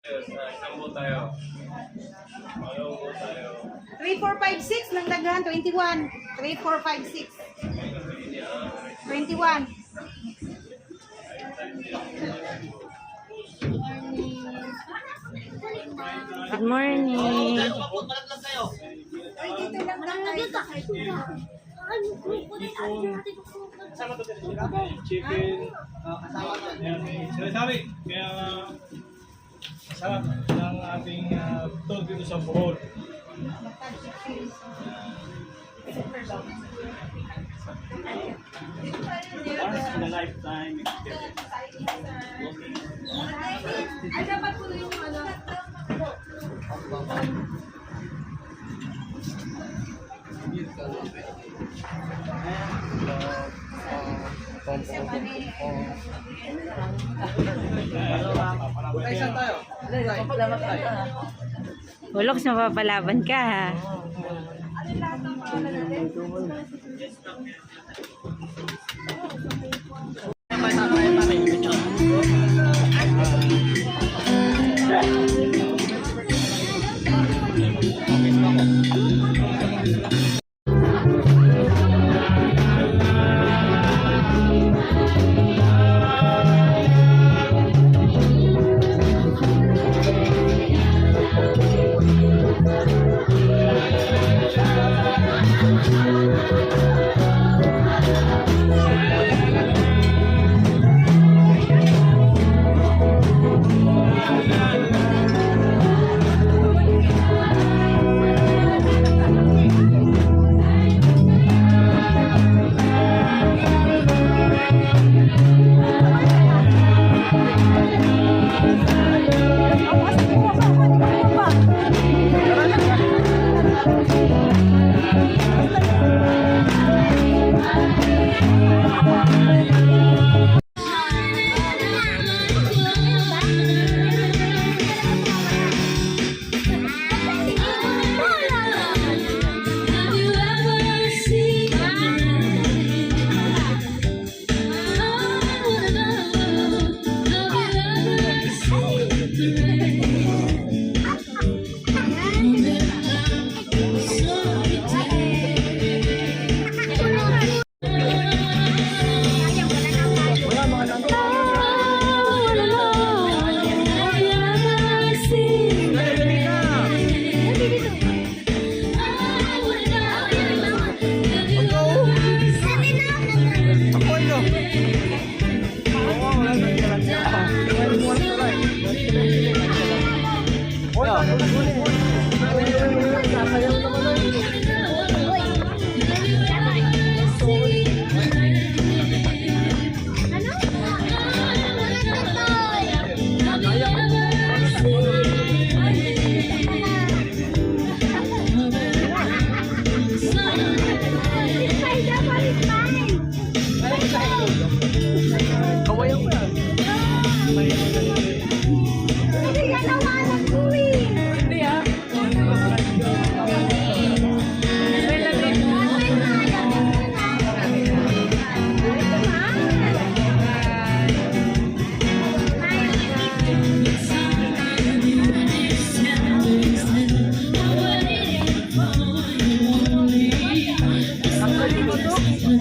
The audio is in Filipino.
Isang po tayo. Ayaw po tayo. 3, 4, 5, 6 ng daghan, 21. 3, 4, 5, 6. 21. Good morning. Ay, dito lang tayo. Chicken. Sinasabi. Kaya masarap ng ating tour dito sa Bohol. Once in a lifetime experience. Ay, dapat po yung ano. Uloks, napapalaban ka ha. Kawayan ko yan.